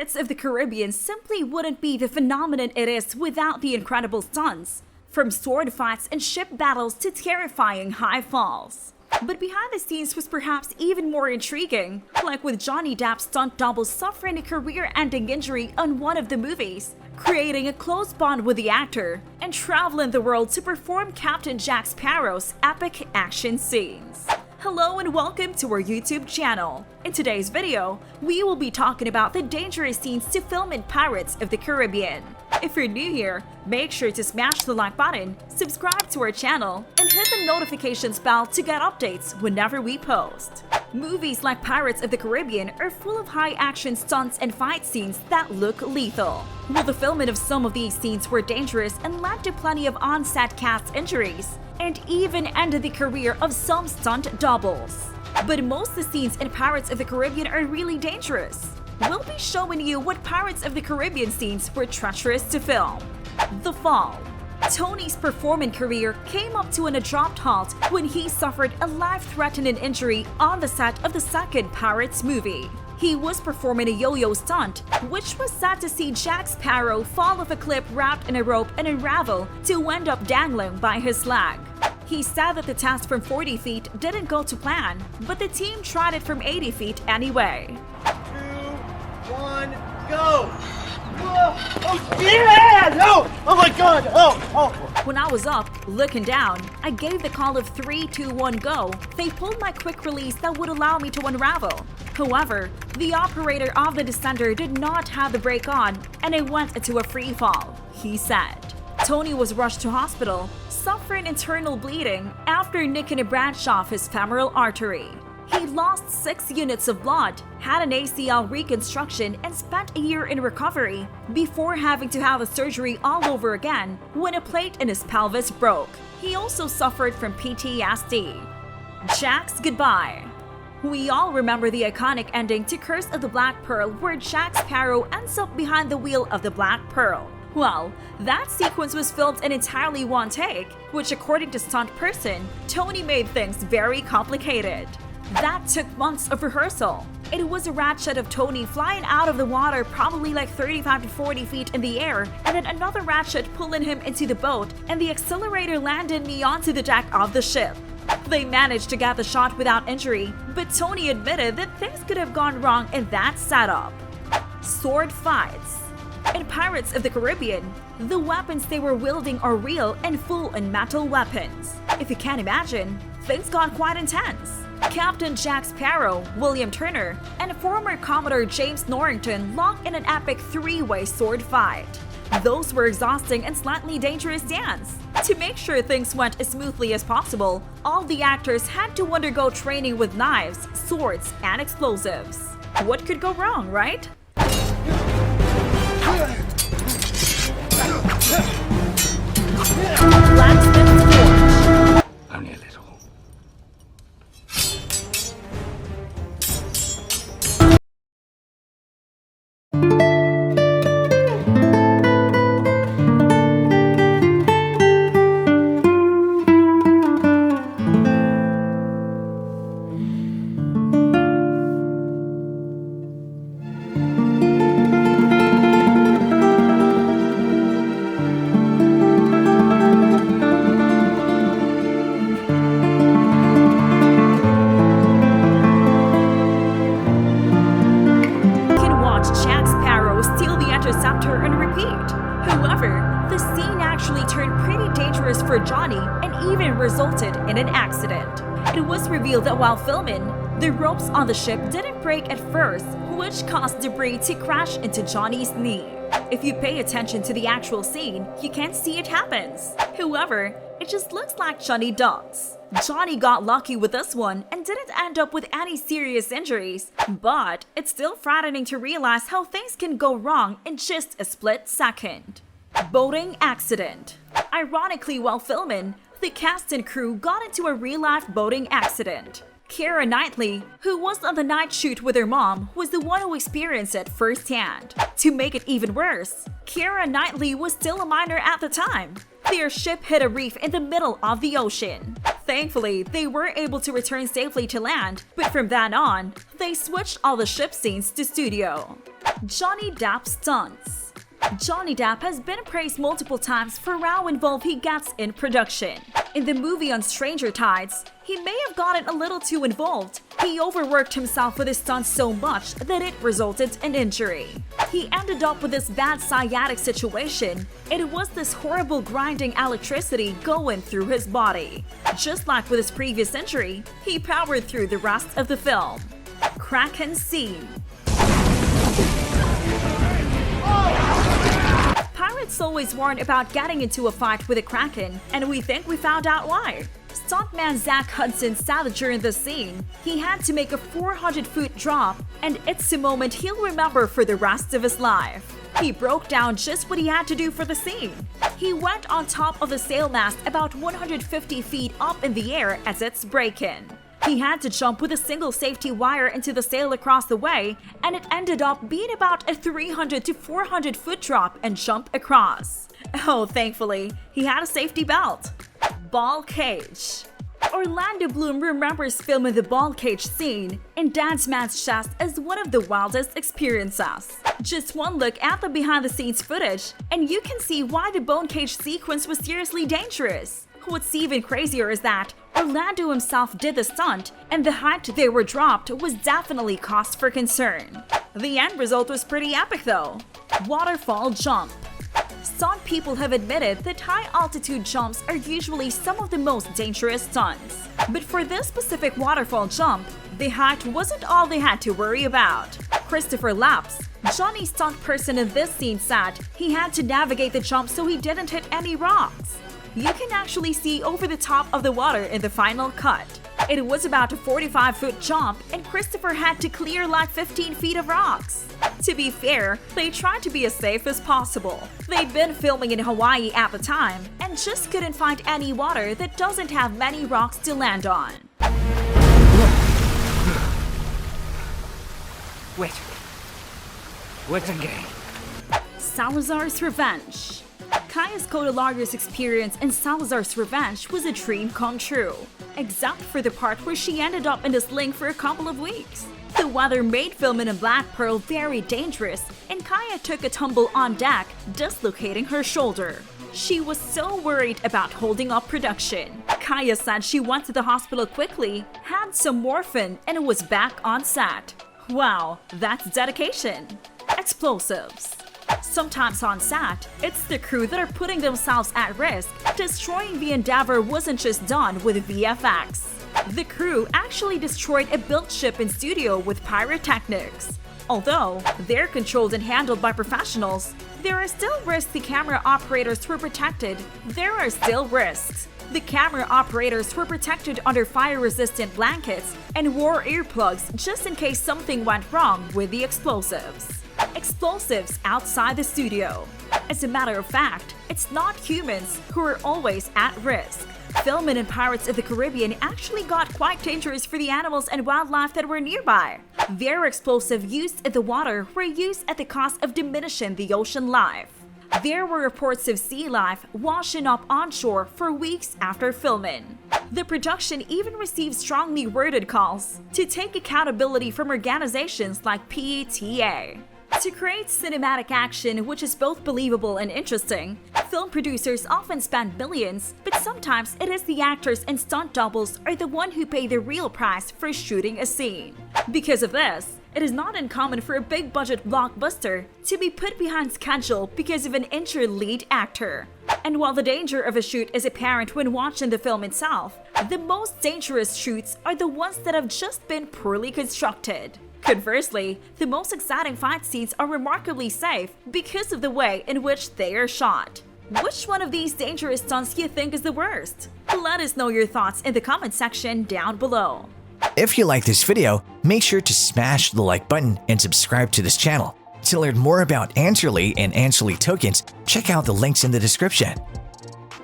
Pirates of the Caribbean simply wouldn't be the phenomenon it is without the incredible stunts, from sword fights and ship battles to terrifying high falls. But behind the scenes was perhaps even more intriguing, like with Johnny Depp's stunt double suffering a career-ending injury on one of the movies, creating a close bond with the actor, and traveling the world to perform Captain Jack Sparrow's epic action scenes. Hello and welcome to our YouTube channel. In today's video, we will be talking about the dangerous scenes to film in Pirates of the Caribbean. If you're new here, make sure to smash the like button, subscribe to our channel, and hit the notifications bell to get updates whenever we post. Movies like Pirates of the Caribbean are full of high-action stunts and fight scenes that look lethal. While the filming of some of these scenes were dangerous and led to plenty of on-set cast injuries, and even ended the career of some stunt doubles. But most of the scenes in Pirates of the Caribbean are really dangerous. We'll be showing you what Pirates of the Caribbean scenes were treacherous to film. The Fall. Tony's performing career came up to an abrupt halt when he suffered a life-threatening injury on the set of the second Pirates movie. He was performing a yo-yo stunt, which was sad to see Jack Sparrow fall off a cliff wrapped in a rope and unravel to end up dangling by his leg. He said that the test from 40 feet didn't go to plan, but the team tried it from 80 feet anyway. 2, 1, go! Oh yeah! No! Oh my god! Oh! When I was up, looking down, I gave the call of 3, 2, 1, go. They pulled my quick release that would allow me to unravel. However, the operator of the descender did not have the brake on, and it went into a free fall, he said. Tony was rushed to hospital, suffering internal bleeding after nicking a branch off his femoral artery. He lost 6 units of blood, had an ACL reconstruction, and spent a year in recovery before having to have a surgery all over again when a plate in his pelvis broke. He also suffered from PTSD. Jack's goodbye. We all remember the iconic ending to Curse of the Black Pearl, where Jack Sparrow ends up behind the wheel of the Black Pearl. Well, that sequence was filmed in entirely one take, which according to stunt person, Tony made things very complicated. That took months of rehearsal. It was a rat shot of Tony flying out of the water probably like 35 to 40 feet in the air, and then another rat shot pulling him into the boat and the accelerator landing me onto the deck of the ship. They managed to get the shot without injury, but Tony admitted that things could have gone wrong in that setup. Sword fights. In Pirates of the Caribbean, the weapons they were wielding are real and full-on metal weapons. If you can't imagine, things got quite intense. Captain Jack Sparrow, William Turner, and former Commodore James Norrington locked in an epic 3-way sword fight. Those were exhausting and slightly dangerous dance. To make sure things went as smoothly as possible, all the actors had to undergo training with knives, swords, and explosives. What could go wrong, right? Blacksmith's Forge. Only a little. However, the scene actually turned pretty dangerous for Johnny and even resulted in an accident. It was revealed that while filming, the ropes on the ship didn't break at first, which caused debris to crash into Johnny's knee. If you pay attention to the actual scene, you can't see it happens. However, it just looks like Johnny ducks. Johnny got lucky with this one and didn't end up with any serious injuries, but it's still frightening to realize how things can go wrong in just a split second. Boating accident. Ironically, while filming, the cast and crew got into a real-life boating accident. Keira Knightley, who was on the night shoot with her mom, was the one who experienced it firsthand. To make it even worse, Keira Knightley was still a minor at the time. Their ship hit a reef in the middle of the ocean. Thankfully, they were able to return safely to land, but from then on, they switched all the ship scenes to studio. Johnny Depp stunts. Johnny Depp has been praised multiple times for how involved he gets in production. In the movie on Stranger Tides, he may have gotten a little too involved. He overworked himself with his stunts so much that it resulted in injury. He ended up with this bad sciatic situation. It was this horrible grinding electricity going through his body. Just like with his previous injury, he powered through the rest of the film. Kraken scene. Pirates always warn about getting into a fight with a kraken, and we think we found out why. Stuntman Zach Hudson said during the scene, he had to make a 400-foot drop, and it's a moment he'll remember for the rest of his life. He broke down just what he had to do for the scene. He went on top of the sail mast about 150 feet up in the air as it's breaking. He had to jump with a single safety wire into the sail across the way, and it ended up being about a 300 to 400 foot drop and jump across. Oh, thankfully, he had a safety belt. Ball cage. Orlando Bloom remembers filming the ball cage scene in Dance Man's Chest as one of the wildest experiences. Just one look at the behind-the-scenes footage, and you can see why the bone cage sequence was seriously dangerous. What's even crazier is that Orlando himself did the stunt, and the height they were dropped was definitely cause for concern. The end result was pretty epic though. Waterfall jump. Stunt people have admitted that high-altitude jumps are usually some of the most dangerous stunts. But for this specific waterfall jump, the height wasn't all they had to worry about. Christopher Lapps, Johnny's stunt person in this scene, said he had to navigate the jump so he didn't hit any rocks. You can actually see over the top of the water in the final cut. It was about a 45-foot jump, and Christopher had to clear like 15 feet of rocks. To be fair, they tried to be as safe as possible. They'd been filming in Hawaii at the time, and just couldn't find any water that doesn't have many rocks to land on. Wait. What's again? Salazar's Revenge. Kaya's Codolari's experience in Salazar's Revenge was a dream come true, except for the part where she ended up in the sling for a couple of weeks. The weather made filming in Black Pearl very dangerous, and Kaya took a tumble on deck, dislocating her shoulder. She was so worried about holding up production. Kaya said she went to the hospital quickly, had some morphine, and was back on set. Wow, that's dedication. Explosives. Sometimes on set, it's the crew that are putting themselves at risk. Destroying the Endeavor wasn't just done with VFX. The crew actually destroyed a built ship in studio with pyrotechnics. Although they're controlled and handled by professionals, there are still risks the camera operators were protected. There are still risks. The camera operators were protected under fire-resistant blankets and wore earplugs just in case something went wrong with the explosives. Explosives outside the studio. As a matter of fact, it's not humans who are always at risk. Filming in Pirates of the Caribbean actually got quite dangerous for the animals and wildlife that were nearby. Their explosive used in the water were used at the cost of diminishing the ocean life. There were reports of sea life washing up onshore for weeks after filming. The production even received strongly worded calls to take accountability from organizations like PETA. To create cinematic action which is both believable and interesting, film producers often spend millions, but sometimes it is the actors and stunt doubles are the one who pay the real price for shooting a scene. Because of this, it is not uncommon for a big-budget blockbuster to be put behind schedule because of an injured lead actor. And while the danger of a shoot is apparent when watching the film itself, the most dangerous shoots are the ones that have just been poorly constructed. Conversely, the most exciting fight scenes are remarkably safe because of the way in which they are shot. Which one of these dangerous stunts do you think is the worst? Let us know your thoughts in the comment section down below. If you like this video, make sure to smash the like button and subscribe to this channel. To learn more about Answerly and Answerly tokens, check out the links in the description.